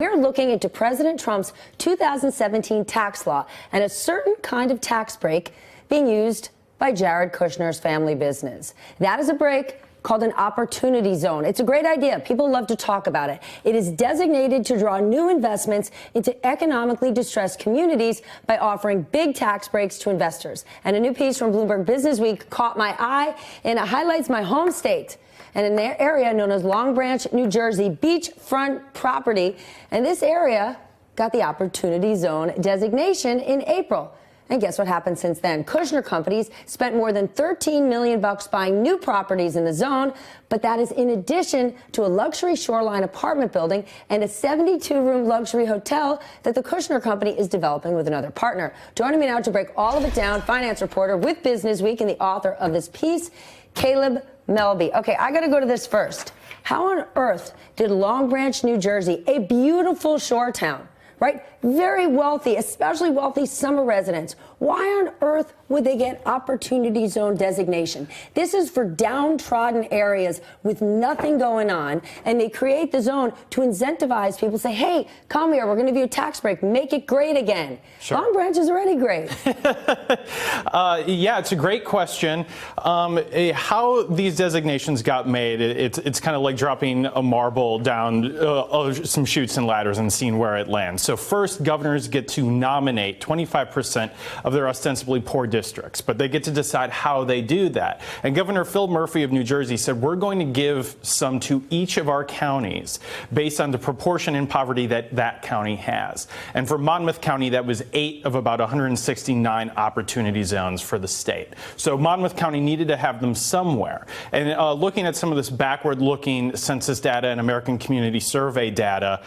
We're looking into President Trump's 2017 tax law and a certain kind of tax break being used by Jared Kushner's family business. That is a break called an opportunity zone. It's a great idea. People love to talk about it. It is designated to draw new investments into economically distressed communities by offering big tax breaks to investors. And a new piece from Bloomberg Businessweek caught my eye, and it highlights my home state and an area known as Long Branch, New Jersey, beachfront property. And this area got the Opportunity Zone designation in April. And guess what happened since then? Kushner companies spent more than $13 million buying new properties in the zone, but that is in addition to a luxury shoreline apartment building and a 72-room luxury hotel that the Kushner company is developing with another partner. Joining me now to break all of it down, finance reporter with Businessweek and the author of this piece, Caleb Melby. Okay, I got to go to this first. How on earth did Long Branch, New Jersey, a beautiful shore town, right? Very wealthy, especially wealthy summer residents. Why on earth would they get Opportunity Zone designation? This is for downtrodden areas with nothing going on, and they create the zone to incentivize people, say, hey, come here, we're going to give you a tax break, make it great again. Sure. Long Branch is already great. Yeah, it's a great question. How these designations got made, it's kind of like dropping a marble down some chutes and ladders and seeing where it lands. So first, governors get to nominate 25% of their ostensibly poor districts, but they get to decide how they do that. And Governor Phil Murphy of New Jersey said, we're going to give some to each of our counties based on the proportion in poverty that that county has. And for Monmouth County, that was 8 of about 169 opportunity zones for the state. So Monmouth County needed to have them somewhere. And looking at some of this backward-looking census data and American Community Survey data,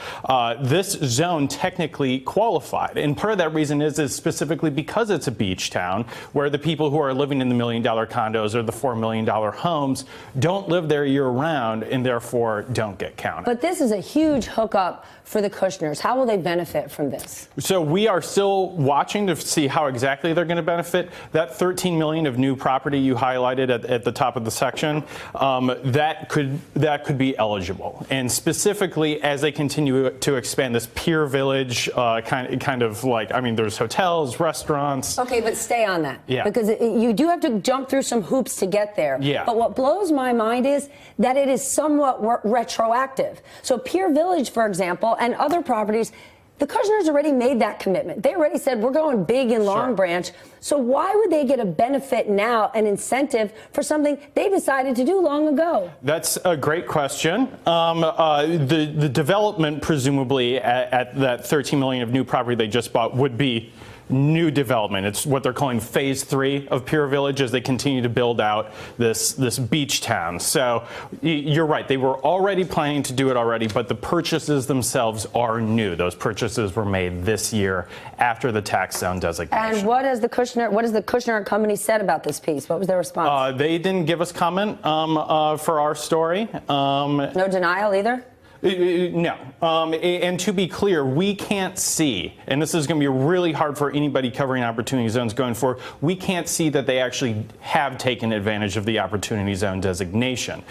this zone technically qualified. And part of that reason is specifically because it's a beach town where the people who are living in the $1 million condos or the $4 million homes don't live there year round and therefore don't get counted. But this is a huge hookup for the Kushners. How will they benefit from this? So we are still watching to see how exactly they're going to benefit. That $13 million of new property you highlighted at the top of the section, that could be eligible. And specifically, as they continue to expand this Pier Village, kind of like, I mean, there's hotels, restaurants. Okay, but stay on that. Yeah. Because you do have to jump through some hoops to get there. Yeah. But what blows my mind is that it is somewhat retroactive. So Pier Village, for example, and other properties, the Kushners already made that commitment. They already said, we're going big in Long Branch. So why would they get a benefit now, an incentive for something they decided to do long ago? That's a great question. The development, presumably, at that $13 million of new property they just bought would be new development. It's what they're calling phase 3 of Pier Village as they continue to build out this beach town. So you're right. They were already planning to do it already, but the purchases themselves are new. Those purchases were made this year after the tax zone designation. And what has the Kushner company said about this piece? What was their response? They didn't give us comment for our story. No denial either? No. And to be clear, we can't see, and this is going to be really hard for anybody covering opportunity zones going forward, we can't see that they actually have taken advantage of the opportunity zone designation.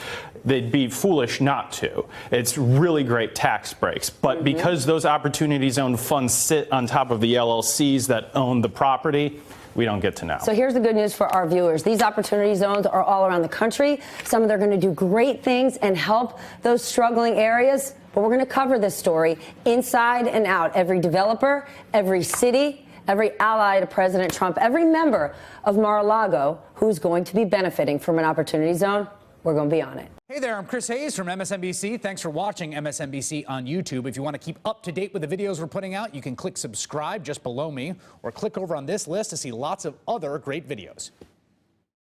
They'd be foolish not to. It's really great tax breaks. But because those opportunity zone funds sit on top of the LLCs that own the property, we don't get to know. So here's the good news for our viewers. These opportunity zones are all around the country. Some of them are going to do great things and help those struggling areas. But we're going to cover this story inside and out. Every developer, every city, every ally to President Trump, every member of Mar-a-Lago who's going to be benefiting from an opportunity zone, we're going to be on it. Hey there, I'm Chris Hayes from MSNBC. Thanks for watching MSNBC on YouTube. If you want to keep up to date with the videos we're putting out, you can click subscribe just below me or click over on this list to see lots of other great videos.